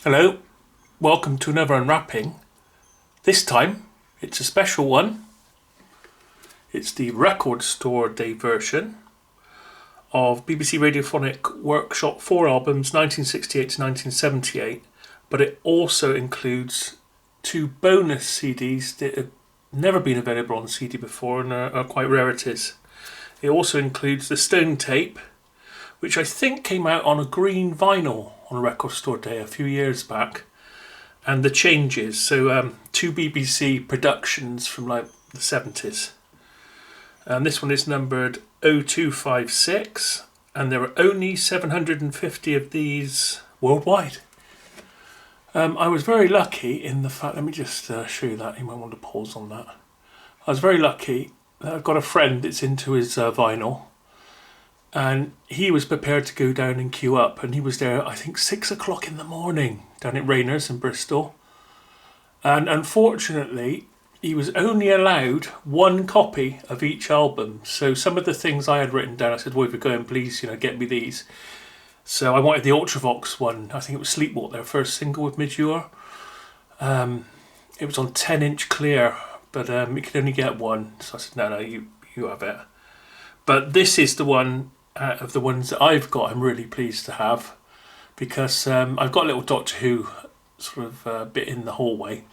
Hello, welcome to another unwrapping. This time it's a special one. It's the Record Store Day version of BBC Radiophonic Workshop 4 albums 1968 to 1978, but it also includes 2 bonus CDs that have never been available on CD before and are quite rarities. It also includes the Stone Tape, which I think came out on a green vinyl on a Record Store Day a few years back, and the Changes, so 2 BBC productions from like the 70s. And this one is numbered 0256, and there are only 750 of these worldwide. I was very lucky in the fact, let me just show you that, you might want to pause on that. I was very lucky that I've got a friend that's into his vinyl, and he was prepared to go down and queue up, and he was there I think 6 o'clock in the morning down at Rayners in Bristol, and unfortunately he was only allowed 1 copy of each album. So some of the things I had written down, I said, well, if you're going, please, get me these. So I wanted the Ultravox one. I think it was Sleepwalk, their first single with Midure. It was on 10-inch clear, but you could only get 1. So I said, no, you have it. But this is the one out of the ones that I've got I'm really pleased to have, because I've got a little Doctor Who sort of bit in the hallway,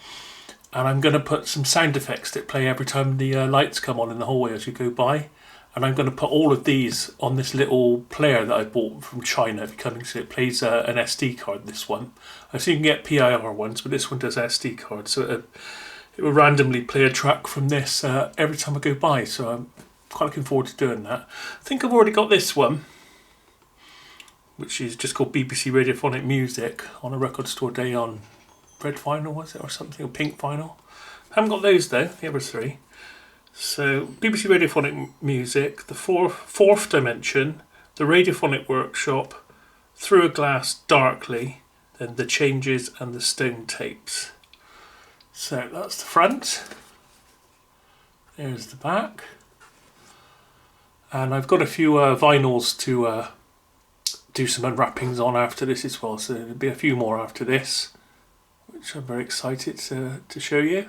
and I'm going to put some sound effects that play every time the lights come on in the hallway as you go by. And I'm going to put all of these on this little player that I bought from China. So it plays an SD card, this one. I see you can get PIR ones, but this one does SD cards. So it will randomly play a track from this every time I go by. So I'm quite looking forward to doing that. I think I've already got this one, which is just called BBC Radiophonic Music, on a Record Store Day on red vinyl, was it, or something, or pink vinyl. I haven't got those though, the other 3. So BBC Radiophonic Music, the fourth Dimension, the Radiophonic Workshop, Through a Glass Darkly, then the Changes and the Stone Tapes. So that's the front. There's the back. And I've got a few vinyls to do some unwrappings on after this as well, so there'll be a few more after this, which I'm very excited to show you.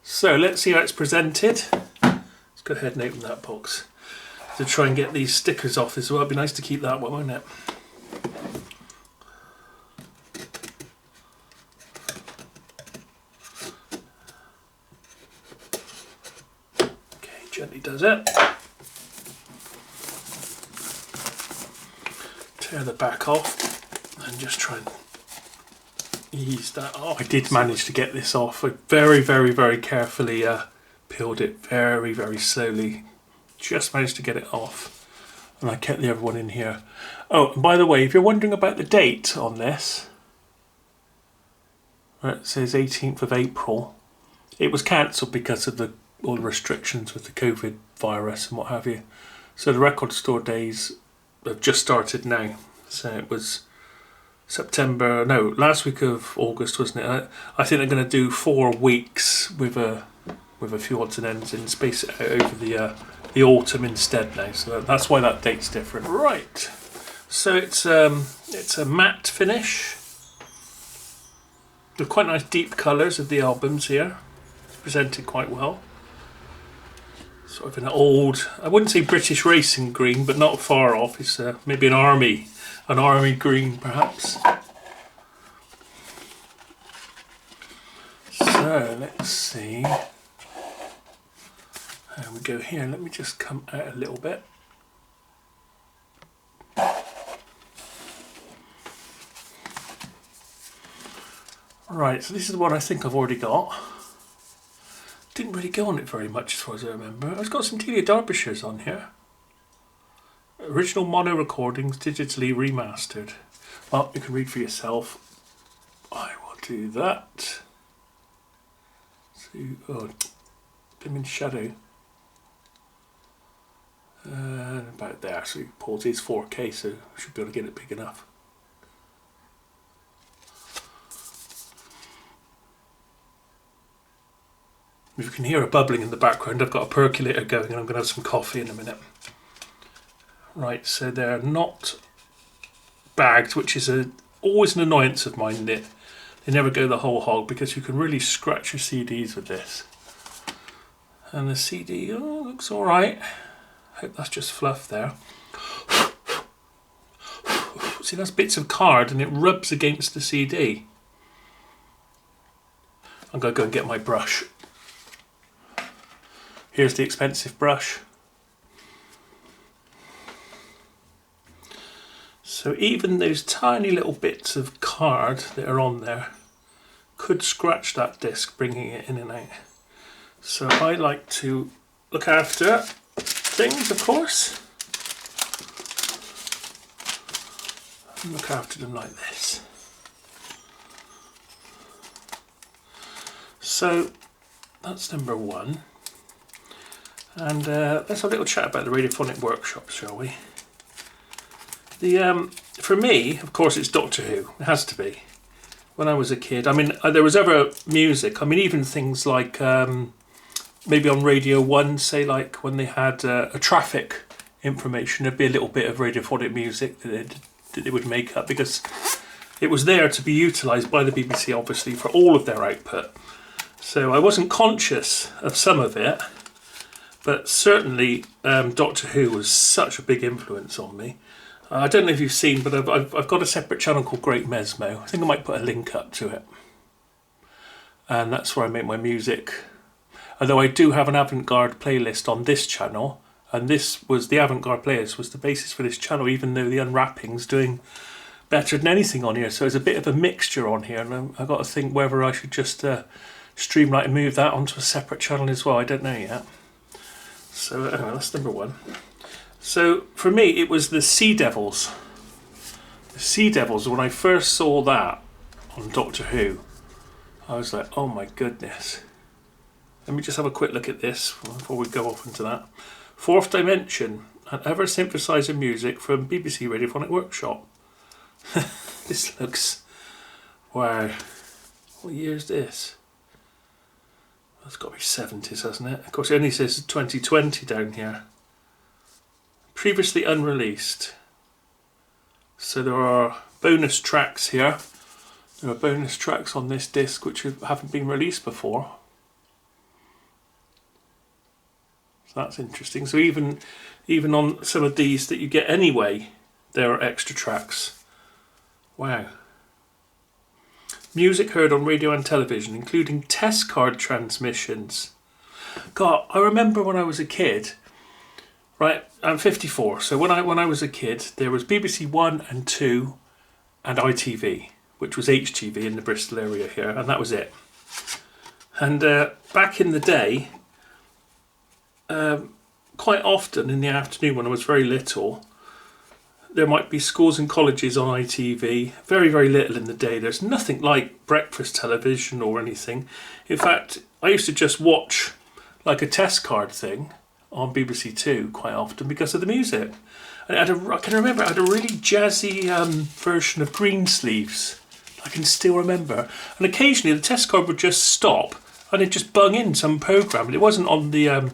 So let's see how it's presented. Let's go ahead and open that box to try and get these stickers off as well. It'd be nice to keep that one, wouldn't it? Okay, gently does it. Tear the back off and just try and ease that off. I did manage to get this off. I very, very, very carefully peeled it very, very slowly. Just managed to get it off, and I kept the other one in here. Oh, and by the way, if you're wondering about the date on this, where it says 18th of April, it was cancelled because of all the restrictions with the COVID virus and what have you. So the Record Store Days have just started now. So it was last week of August, wasn't it? I think they're going to do 4 weeks with a few odds and ends and space it out over the autumn instead now. So that's why that date's different. Right. So it's a matte finish. With quite nice deep colours of the albums here. It's presented quite well. Sort of an old, I wouldn't say British racing green, but not far off. It's maybe an army green perhaps. So let's see how we go here. Let me just come out a little bit. Right, so this is the one I think I've already got. Didn't really go on it very much as far as I remember. I've got some Delia Derbyshire's on here. Original mono recordings, digitally remastered. Well, you can read for yourself. I will do that. So, I'm in shadow. About there, so Paul's is 4K, so I should be able to get it big enough. If you can hear a bubbling in the background, I've got a percolator going and I'm going to have some coffee in a minute. Right, so they're not bagged, which is always an annoyance of mine. That they never go the whole hog, because you can really scratch your CDs with this. And the CD, looks all right. Hope that's just fluff there. See, that's bits of card and it rubs against the CD. I'm going to go and get my brush. Here's the expensive brush. So even those tiny little bits of card that are on there could scratch that disc, bringing it in and out. So I like to look after things, of course. And look after them like this. So that's number one. And let's have a little chat about the Radiophonic Workshop, shall we? For me, of course, it's Doctor Who. It has to be. When I was a kid, I mean, there was other music. I mean, even things like maybe on Radio 1, say, like when they had a traffic information, there'd be a little bit of radiophonic music that they would make up, because it was there to be utilised by the BBC, obviously, for all of their output. So I wasn't conscious of some of it, but certainly Doctor Who was such a big influence on me. I don't know if you've seen, but I've got a separate channel called Great Mesmo. I think I might put a link up to it. And that's where I make my music. Although I do have an avant-garde playlist on this channel, and this was the avant-garde playlist was the basis for this channel, even though the Unwrapping's doing better than anything on here. So there's a bit of a mixture on here, and I've got to think whether I should just streamline and move that onto a separate channel as well. I don't know yet. So anyway, that's number one. So for me, it was the Sea Devils. The Sea Devils, when I first saw that on Doctor Who, I was like, oh my goodness. Let me just have a quick look at this before we go off into that. Fourth Dimension, and ever synthesizer music from BBC Radiophonic Workshop. This looks, wow. What year is this? That's got to be 70s, hasn't it? Of course, it only says 2020 down here. Previously unreleased. So there are bonus tracks here. There are bonus tracks on this disc which haven't been released before. So that's interesting. So even on some of these that you get anyway, there are extra tracks. Wow. Music heard on radio and television, including test card transmissions. God, I remember when I was a kid. Right, I'm 54, so when I was a kid, there was BBC 1 and 2 and ITV, which was HTV in the Bristol area here, and that was it. And back in the day, quite often in the afternoon when I was very little, there might be schools and colleges on ITV, very, very little in the day. There's nothing like breakfast television or anything. In fact, I used to just watch like a test card thing on BBC Two quite often because of the music. And I can remember it had a really jazzy version of Greensleeves. I can still remember. And occasionally the test card would just stop and it just bung in some programme. And it wasn't on the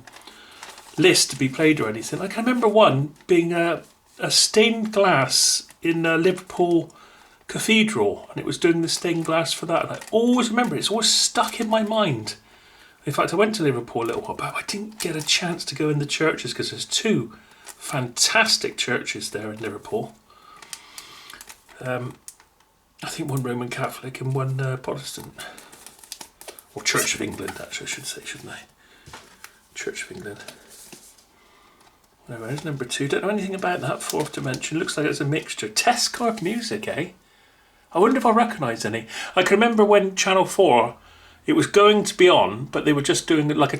list to be played or anything. I can remember one being a stained glass in Liverpool Cathedral, and it was doing the stained glass for that. And I always remember it. It's always stuck in my mind. In fact, I went to Liverpool a little while back. I didn't get a chance to go in the churches because there's two fantastic churches there in Liverpool. I think one Roman Catholic and one Protestant. Or Church of England, actually, I should say, shouldn't I? Church of England. Anyway, there's number 2. Don't know anything about that. Fourth Dimension. Looks like it's a mixture. Test card music, eh? I wonder if I recognise any. I can remember when Channel 4... it was going to be on, but they were just doing like a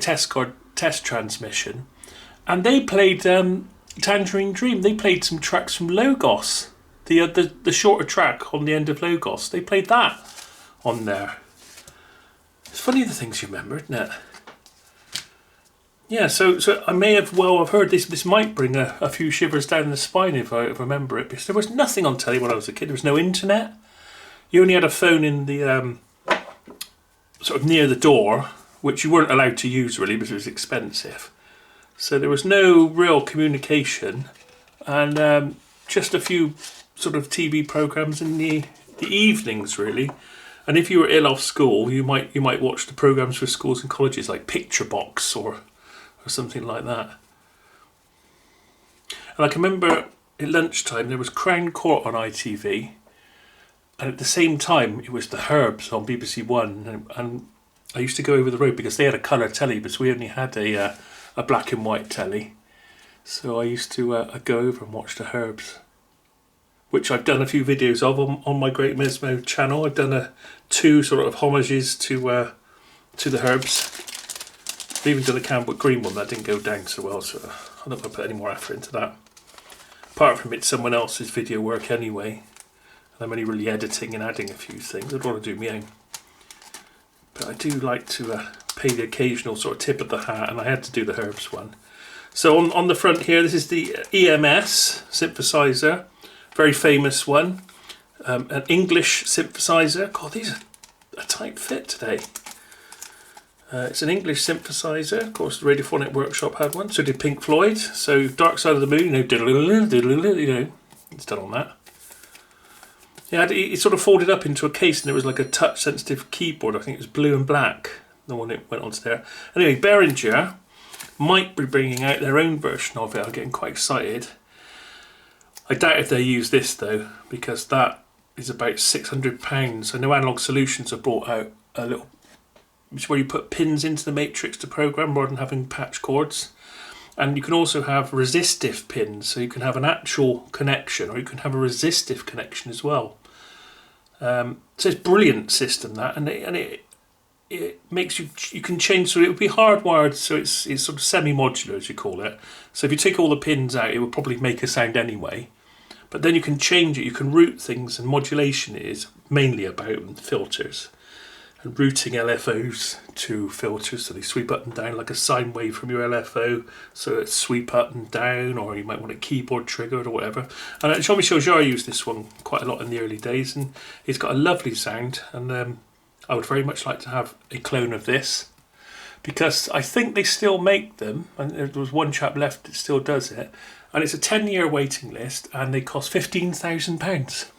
test transmission. And they played Tangerine Dream. They played some tracks from Logos. The shorter track on the end of Logos. They played that on there. It's funny the things you remember, isn't it? Yeah, so I may have heard this. This might bring a few shivers down the spine if I remember it. Because there was nothing on telly when I was a kid. There was no internet. You only had a phone in the... sort of near the door, which you weren't allowed to use really because it was expensive. So there was no real communication and just a few sort of TV programs in the evenings, really. And if you were ill off school, you might watch the programs for schools and colleges, like Picture Box or something like that. And I can remember at lunchtime there was Crown Court on ITV, and at the same time it was The Herbs on BBC One, and I used to go over the road because they had a colour telly, but we only had a black and white telly. So I used to go over and watch The Herbs, which I've done a few videos of on my Great Mesmo channel. I've done 2 sort of homages to The Herbs. I've even done a Camberwick Green one that didn't go down so well, so I'm not going to put any more effort into that. Apart from it's someone else's video work anyway, and I'm only really editing and adding a few things. I'd want to do my own. But I do like to pay the occasional sort of tip of the hat, and I had to do the Herbs one. So on the front here, this is the EMS synthesizer, very famous one. An English synthesizer. God, these are a tight fit today. It's an English synthesizer. Of course, the Radiophonic Workshop had one. So did Pink Floyd. So Dark Side of the Moon, it's done on that. It sort of folded up into a case, and there was like a touch-sensitive keyboard. I think it was blue and black, the one that went onto there. Anyway, Behringer might be bringing out their own version of it. I'm getting quite excited. I doubt if they use this though, because that is about £600. I know Analog Solutions have brought out a little, which is where you put pins into the matrix to program rather than having patch cords. And you can also have resistive pins, so you can have an actual connection, or you can have a resistive connection as well. So it's a brilliant system, that, and it makes you can change, so it would be hardwired, so it's sort of semi-modular, as you call it. So if you take all the pins out, it would probably make a sound anyway. But then you can change it, you can route things, and modulation is mainly about filters. And routing LFOs to filters, so they sweep up and down like a sine wave from your LFO, so it's sweep up and down, or you might want a keyboard triggered or whatever. And Jean-Michel Jarre used this one quite a lot in the early days, and it's got a lovely sound, and I would very much like to have a clone of this, because I think they still make them, and there was one chap left that still does it, and it's a 10-year waiting list, and they cost £15,000.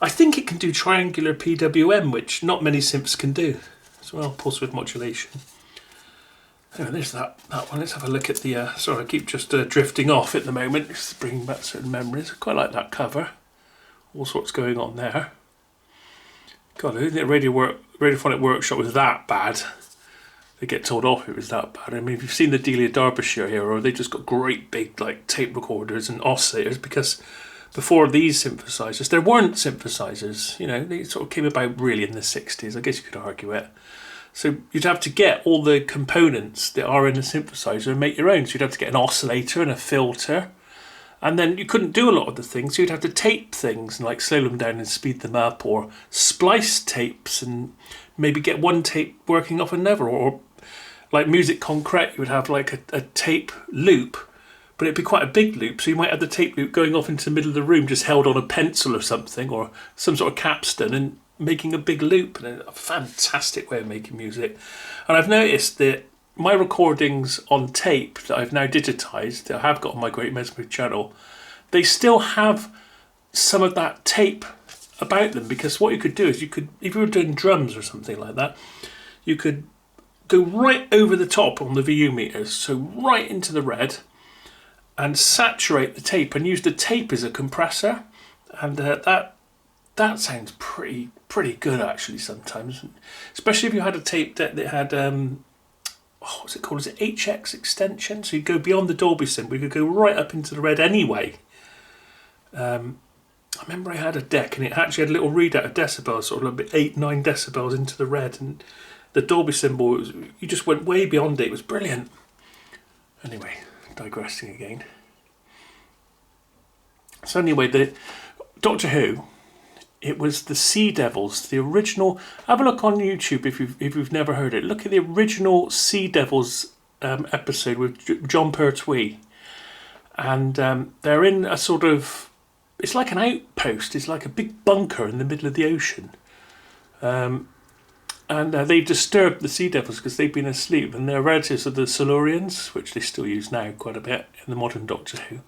I think it can do triangular PWM, which not many synths can do as well, pulse width modulation. Anyway, there's that one. Let's have a look at the, sorry, I keep just drifting off at the moment, just bringing back certain memories. I quite like that cover. All sorts going on there. God, I didn't think Radiophonic Workshop was that bad. They get told off it was that bad. I mean, if you've seen the Delia Derbyshire here, or they just got great big like tape recorders and oscillators, because before these synthesizers, there weren't synthesizers, you know, they sort of came about really in the 60s, I guess you could argue it. So you'd have to get all the components that are in a synthesizer and make your own. So you'd have to get an oscillator and a filter, and then you couldn't do a lot of the things, so you'd have to tape things and like slow them down and speed them up, or splice tapes and maybe get one tape working off another, or like Music Concrete, you would have like a tape loop, but it'd be quite a big loop, so you might have the tape loop going off into the middle of the room, just held on a pencil or something, or some sort of capstan, and making a big loop. And a fantastic way of making music. And I've noticed that my recordings on tape that I've now digitised, that I have got on my Great Mesmo channel, they still have some of that tape about them, because what you could do is you could, if you were doing drums or something like that, you could go right over the top on the VU meters, so right into the red, and saturate the tape and use the tape as a compressor, and that sounds pretty good actually sometimes, especially if you had a tape that had what's it called? Is it HX extension? So you go beyond the Dolby Sim, we could go right up into the red anyway. I remember I had a deck and it actually had a little readout of decibels, sort of like 8-9 decibels into the red, and the Dolby symbol, you just went way beyond it. It was brilliant. Anyway, digressing again. So anyway, the Doctor Who, it was the Sea Devils, the original. Have a look on YouTube if you've never heard it. Look at the original Sea Devils episode with John Pertwee, and they're in a sort of, it's like an outpost. It's like a big bunker in the middle of the ocean, and And they've disturbed the Sea Devils because they've been asleep, and they're relatives of the Silurians, which they still use now quite a bit in the modern Doctor Who.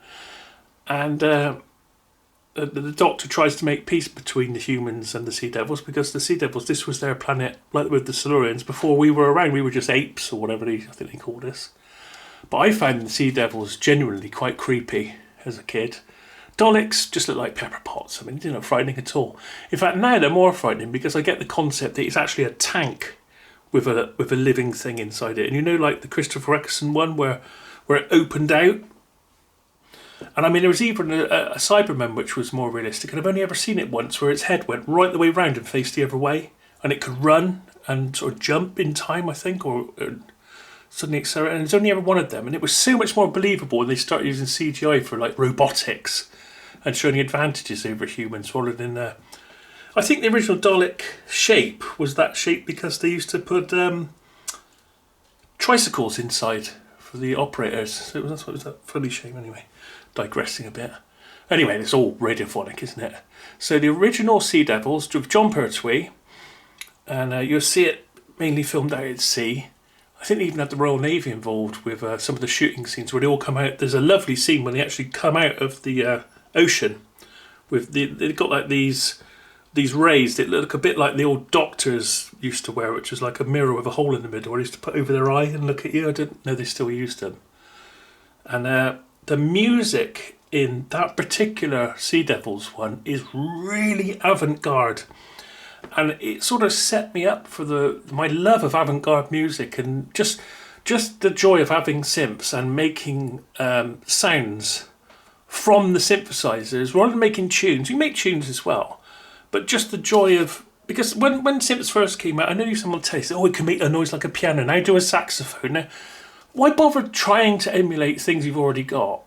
And the Doctor tries to make peace between the humans and the Sea Devils, because the Sea Devils, this was their planet, like with the Silurians, before we were around. We were just apes, or whatever I think they called us. But I found the Sea Devils genuinely quite creepy as a kid. Daleks just look like pepper pots. I mean, they're not frightening at all. In fact, now they're more frightening because I get the concept that it's actually a tank with a living thing inside it. And you know, like the Christopher Eccleston one where it opened out. And I mean, there was even a Cyberman which was more realistic, and I've only ever seen it once, where its head went right the way round and faced the other way, and it could run and sort of jump in time, I think, or suddenly accelerate. And there's only ever one of them, and it was so much more believable when they started using CGI for like robotics and showing advantages over humans rather than. I think the original Dalek shape was that shape because they used to put tricycles inside for the operators. So that's what was that funny shape anyway. Digressing a bit. Anyway, it's all radiophonic, isn't it? So the original Sea Devils with John Pertwee, and you'll see it mainly filmed out at sea. I think they even had the Royal Navy involved with some of the shooting scenes where they all come out. There's a lovely scene when they actually come out of the ocean with they've got like these rays that look a bit like the old doctors used to wear, which was like a mirror with a hole in the middle, where they used to put over their eye and look at you. I didn't know they still used them. And the music in that particular Sea Devils one is really avant-garde, and it sort of set me up for my love of avant-garde music, and just the joy of having synths and making sounds from the synthesizers rather than making tunes. You make tunes as well, but just the joy of, because when synths first came out, I know someone tells you, oh, it can make a noise like a piano, now do a saxophone. Now, why bother trying to emulate things you've already got?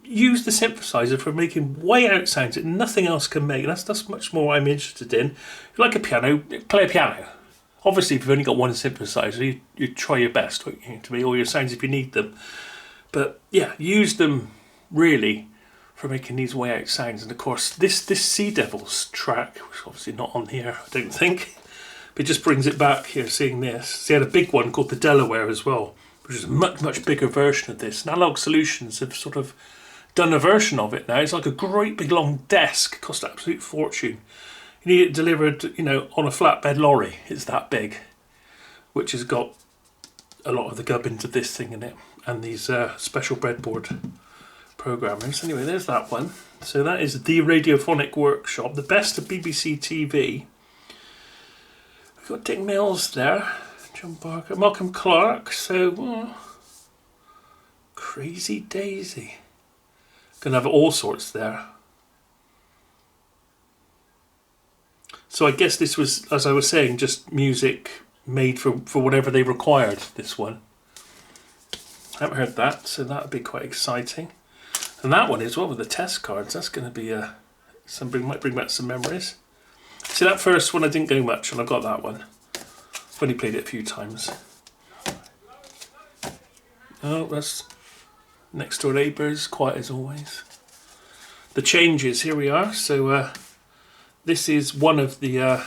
Use the synthesizer for making way out sounds that nothing else can make. That's much more I'm interested in. If you like a piano, play a piano. Obviously, if you've only got one synthesizer, you try your best to make all your sounds if you need them. But yeah, use them really for making these way out sounds. And of course, this Sea Devils track, which is obviously not on here, I don't think, but it just brings it back here, seeing this. They had a big one called the Delaware as well, which is a much bigger version of this. And Analog Solutions have sort of done a version of it now. It's like a great big long desk, cost an absolute fortune. You need it delivered, on a flatbed lorry. It's that big, which has got a lot of the gubbins of this thing in it, and these special breadboard programmers. Anyway, there's that one. So that is the Radiophonic Workshop, the best of BBC TV. We've got Dick Mills there, John Barker, Malcolm Clark. So Crazy Daisy. Gonna have all sorts there. So I guess this was, as I was saying, just music made for whatever they required, this one. I haven't heard that, so that would be quite exciting. And that one as well with the test cards, that's going to be might bring back some memories. See, that first one I didn't go much, and I got that one. I've only played it a few times. Oh, that's Next Door Neighbours, quiet as always. The Changes, here we are. So this is one of the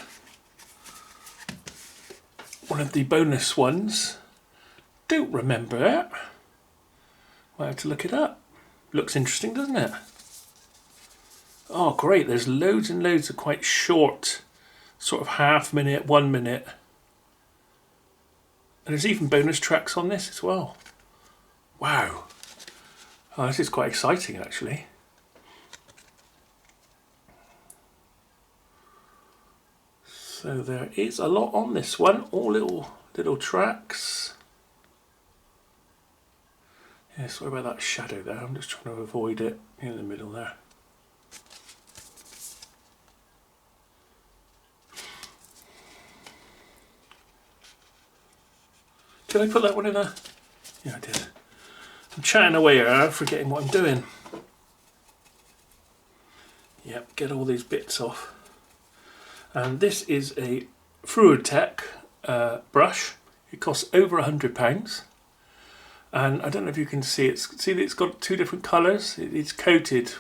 bonus ones. Don't remember it. Might have to look it up. Looks interesting, doesn't it? Oh, great. There's loads and loads of quite short, sort of half-minute, 1 minute. And there's even bonus tracks on this as well. Wow. Oh, this is quite exciting, actually. So there is a lot on this one. All little tracks. Yeah, sorry about that shadow there. I'm just trying to avoid it in the middle there. Did I put that one in there? Yeah, I did. I'm chatting away here, forgetting what I'm doing. Yep, get all these bits off. And this is a Fluidtech brush. It costs over £100. And I don't know if you can see it. See that it's got two different colours. It's coated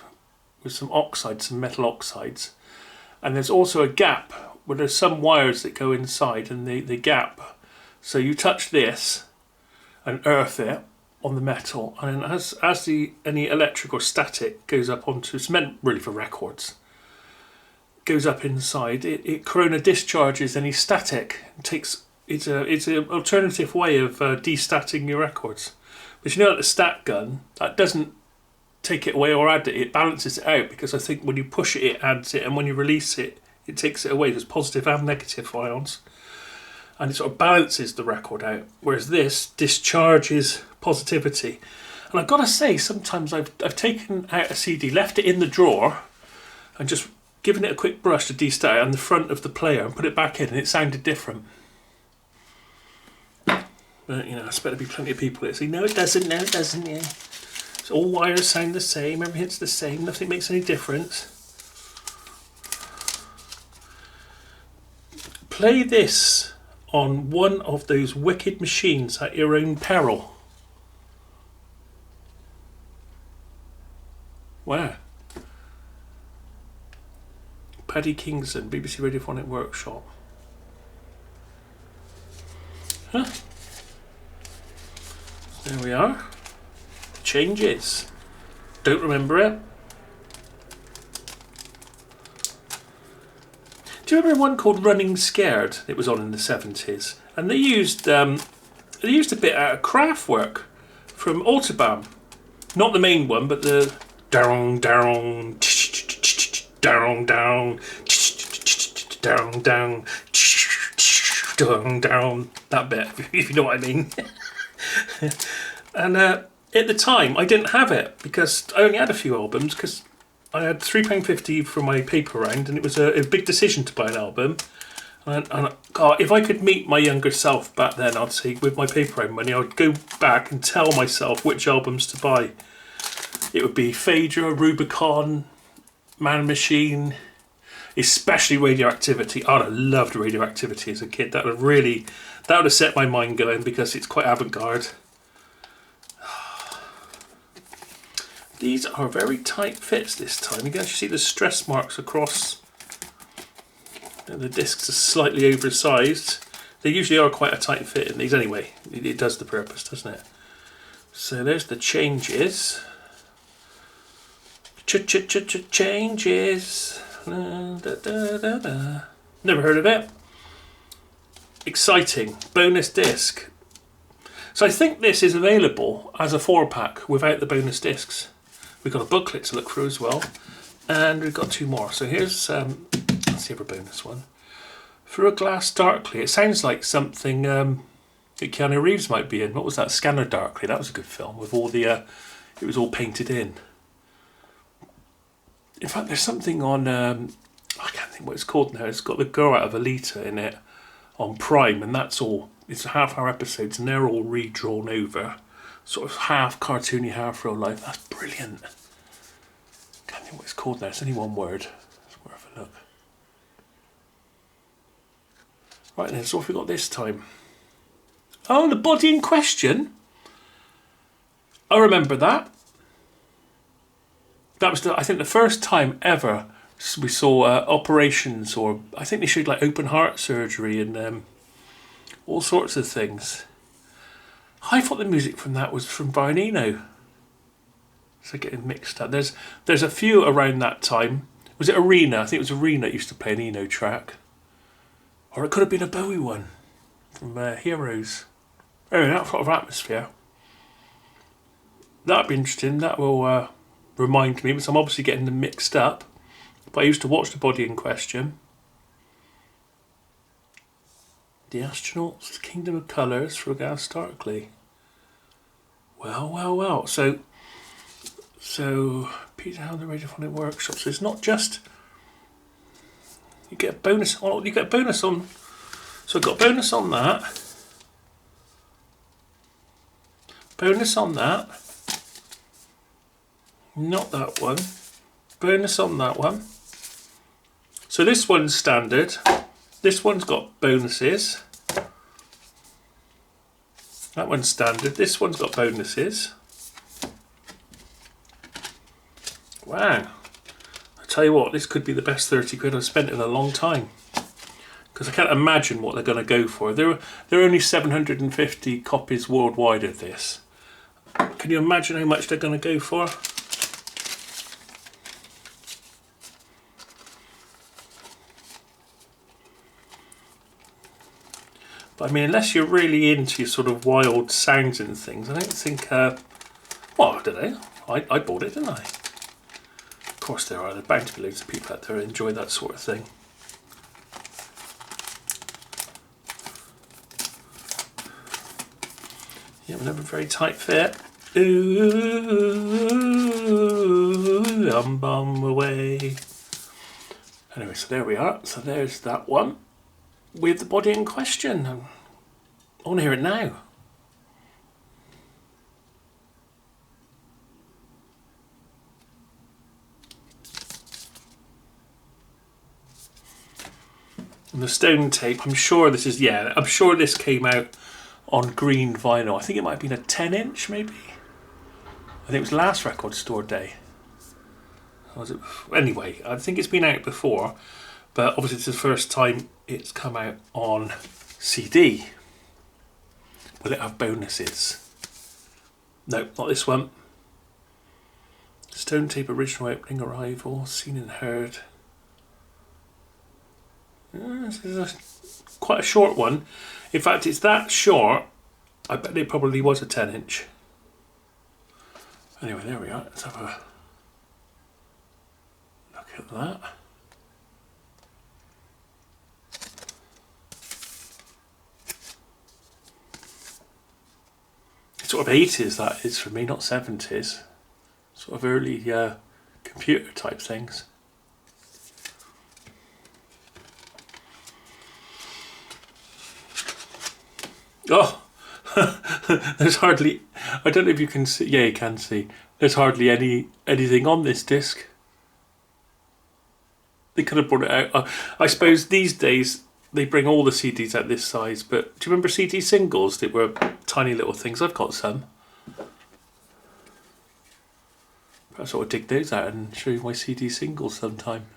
with some oxides, some metal oxides. And there's also a gap where there's some wires that go inside and they gap. So you touch this and earth it on the metal, and as any electric or static goes up onto, it's meant really for records, goes up inside, it corona discharges any static. It's an alternative way of destatting your records. But you know, like the stat gun, that doesn't take it away or add it, it balances it out, because I think when you push it, it adds it, and when you release it, it takes it away. There's positive and negative ions, and it sort of balances the record out, whereas this discharges positivity. And I've got to say, sometimes I've taken out a CD, left it in the drawer, and just given it a quick brush to destat it on the front of the player and put it back in, and it sounded different. But, you know, I expect there'll be plenty of people that say, no it doesn't, yeah. So all wires sound the same, everything's the same, nothing makes any difference. Play this on one of those wicked machines at your own peril. Wow. Paddy Kingsland, BBC Radiophonic Workshop. Huh? There we are. Changes. Don't remember it. Do you remember one called Running Scared? It was on in the 70s, and they used a bit out of Kraftwerk from Autobahn, not the main one, but the down down down down down down down down, that bit, if you know what I mean. And at the time I didn't have it because I only had a few albums, because I had £3.50 for my paper round, and it was a big decision to buy an album. And God, if I could meet my younger self back then, I'd say with my paper round money, I'd go back and tell myself which albums to buy. It would be Phaedra, Rubicon, Man Machine, especially Radioactivity. I'd have loved Radioactivity as a kid. That would have set my mind going, because it's quite avant-garde. These are very tight fits this time. You can actually see the stress marks across. And the discs are slightly oversized. They usually are quite a tight fit in these anyway. It does the purpose, doesn't it? So there's the changes. Changes. Never heard of it. Exciting. Bonus disc. So I think this is available as a 4-pack without the bonus discs. We've got a booklet to look through as well, and we've got 2 more. So here's let's see if a bonus one. Through a Glass Darkly. It sounds like something that Keanu Reeves might be in. What was that? Scanner Darkly. That was a good film with all the it was all painted in. In fact, there's something on I can't think what it's called now. It's got the girl out of Alita in it on Prime, and that's all. It's half-hour episodes, and they're all redrawn over, sort of half cartoony, half real life. That's brilliant. Can't think what it's called now. It's only one word. It's worth a look. Right then, so what have we got this time? Oh, the body in question. I remember that. That was, I think, the first time ever we saw operations, or I think they showed like open heart surgery and all sorts of things. I thought the music from that was from Brian Eno. So getting mixed up. There's a few around that time. Was it Arena? I think it was Arena that used to play an Eno track. Or it could have been a Bowie one from Heroes. Anyway, that sort of atmosphere. That'd be interesting. That will remind me, because I'm obviously getting them mixed up. But I used to watch the body in question. The Astronauts, Kingdom of Colours, for Gas Starkly. Well. So Peter Hound, the Radiophonic Workshop. So it's not just you get a bonus. Oh, you get a bonus on. So I've got a bonus on that. Bonus on that. Not that one. Bonus on that one. So this one's standard. This one's got bonuses. That one's standard. This one's got bonuses. Wow. I tell you what, this could be the best 30 quid I've spent in a long time. because I can't imagine what they're going to go for. There are only 750 copies worldwide of this. Can you imagine how much they're going to go for? But I mean, unless you're really into your sort of wild sounds and things, I don't think, well, I don't know, I bought it, didn't I? Of course there are bound to be loads of people out there who enjoy that sort of thing. Yeah, another very tight fit. Ooh, bum away. Anyway, so there we are. So there's that one with the body in question. I want to hear it now. And the stone tape, I'm sure this is, yeah, I'm sure this came out on green vinyl. I think it might have been a 10-inch maybe. I think it was last record store day. Was it? Anyway, I think it's been out before, but obviously it's the first time it's come out on CD. Will it have bonuses? No, not this one. Stone tape original opening arrival, seen and heard. This is quite a short one. In fact, it's that short, I bet it probably was a 10-inch. Anyway, there we are. Let's have a look at that. It's sort of 80s that is for me, not 70s. Sort of early computer type things. Oh, there's hardly, I don't know if you can see, yeah you can see, there's hardly anything on this disc. They could have brought it out. I suppose these days they bring all the CDs out this size, but do you remember CD singles that were tiny little things? I've got some. Perhaps I would dig those out and show you my CD singles sometime.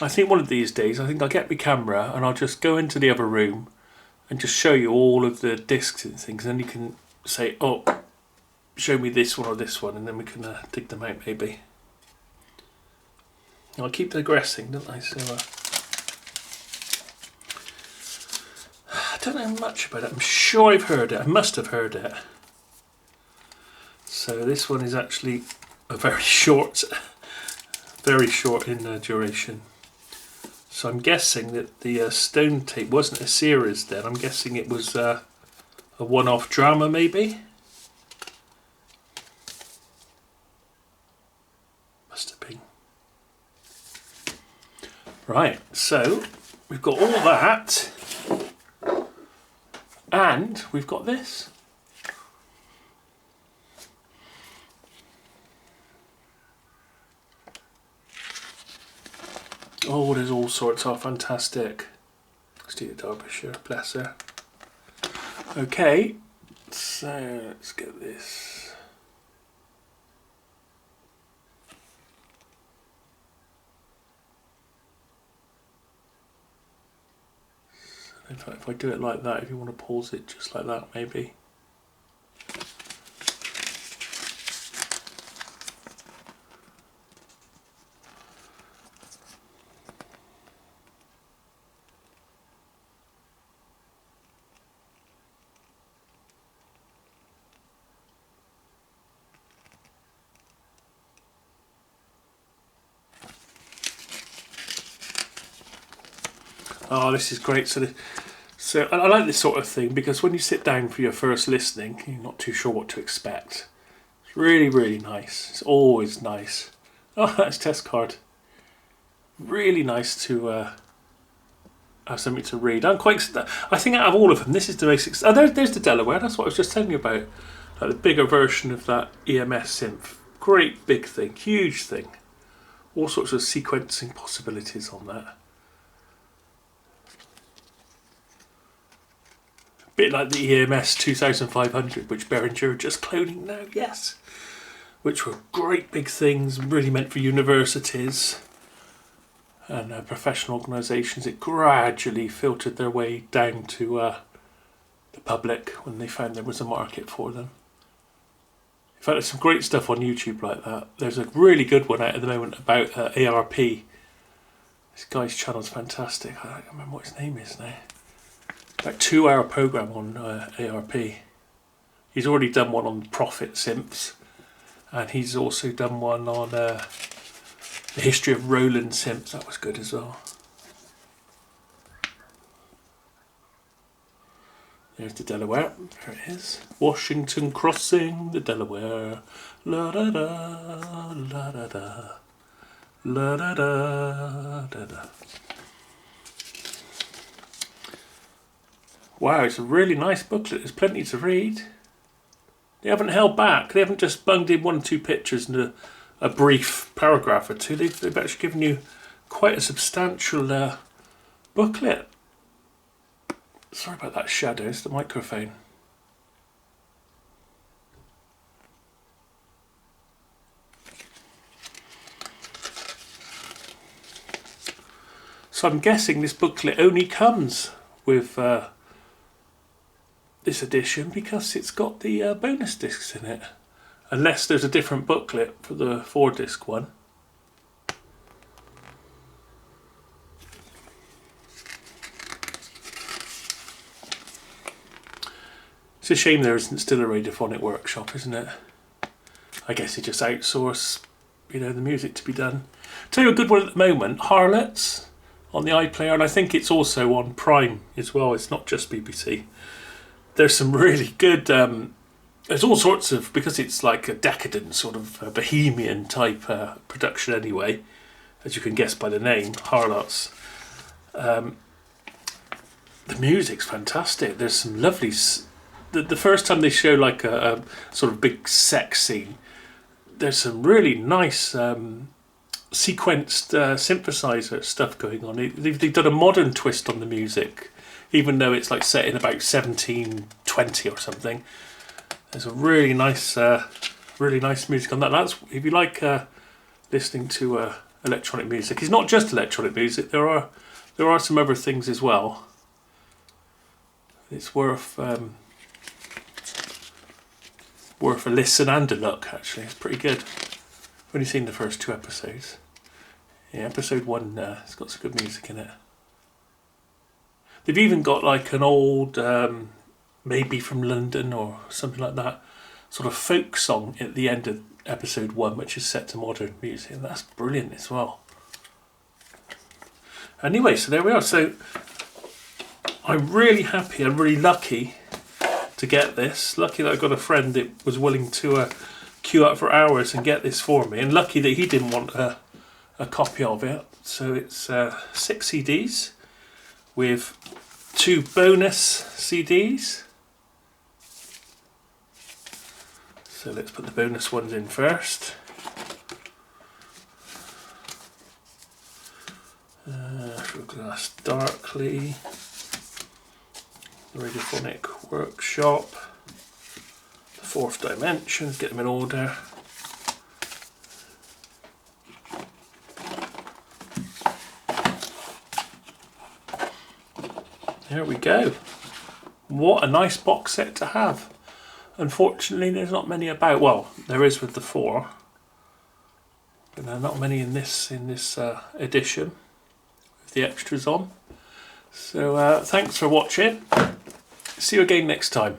I think one of these days, I think I'll get my camera and I'll just go into the other room and just show you all of the discs and things, and then you can say, oh, show me this one or this one, and then we can dig them out maybe. I'll keep digressing, don't I? So I don't know much about it. I'm sure I've heard it. I must have heard it. So this one is actually a very short in duration. So I'm guessing that the stone tape wasn't a series then. I'm guessing it was a one-off drama maybe. Must have been. Right, so we've got all that and we've got this. Oh, there's all sorts of fantastic. Steve Derbyshire, bless her. Okay, so let's get this. In fact, if I do it like that, if you want to pause it just like that, maybe. Oh, this is great. So I like this sort of thing because when you sit down for your first listening, you're not too sure what to expect. It's really, really nice. It's always nice. Oh, that's test card. Really nice to have something to read. I think out of all of them, this is the basics. Oh, there's the Delaware. That's what I was just telling you about. Like the bigger version of that EMS synth. Great big thing, huge thing. All sorts of sequencing possibilities on that. Bit like the EMS 2500, which Behringer are just cloning now, yes. Which were great big things, really meant for universities. and professional organisations, it gradually filtered their way down to the public when they found there was a market for them. In fact, there's some great stuff on YouTube like that. There's a really good one out at the moment about ARP. This guy's channel's fantastic. I don't remember what his name is now. About 2-hour program on ARP. He's already done one on profit simps, and he's also done one on the history of Roland simps. That was good as well. There's the Delaware. There it is. Washington crossing the Delaware. La da da, la da da, la da da, da da. Wow, it's a really nice booklet. There's plenty to read. They haven't held back. They haven't just bunged in 1 or 2 pictures and a brief paragraph or two. They've actually given you quite a substantial booklet. Sorry about that shadow, it's the microphone. So I'm guessing this booklet only comes with this edition because it's got the bonus discs in it. Unless there's a different booklet for the 4-disc one. It's a shame there isn't still a Radiophonic Workshop, isn't it? I guess they just outsource, the music to be done. Tell you a good one at the moment, Harlots on the iPlayer, and I think it's also on Prime as well. It's not just BBC. There's some really good. There's all sorts of, because it's like a decadent sort of bohemian type production anyway, as you can guess by the name, Harlots. The music's fantastic. There's some lovely. The first time they show like a sort of big sex scene, there's some really nice sequenced synthesizer stuff going on. They've done a modern twist on the music, even though it's like set in about 1720 or something. There's a really nice music on that. That's if you like listening to electronic music. It's not just electronic music. There are some other things as well. It's worth a listen and a look. Actually, it's pretty good. I've only seen the first 2 episodes. Yeah, episode 1 it's got some good music in it. They've even got like an old. Maybe from London or something like that, sort of folk song at the end of episode 1, which is set to modern music, and that's brilliant as well. Anyway, so there we are. So I'm really happy, I'm really lucky to get this. Lucky that I got a friend that was willing to queue up for hours and get this for me, and lucky that he didn't want a copy of it. So it's 6 CDs with 2 bonus CDs. So let's put the bonus ones in first. Through Glass Darkly, the Radiophonic Workshop, the 4th Dimensions, get them in order. There we go. What a nice box set to have. Unfortunately, there's not many about. Well, there is with the 4, but there are not many in this edition with the extras on. So thanks for watching. See you again next time.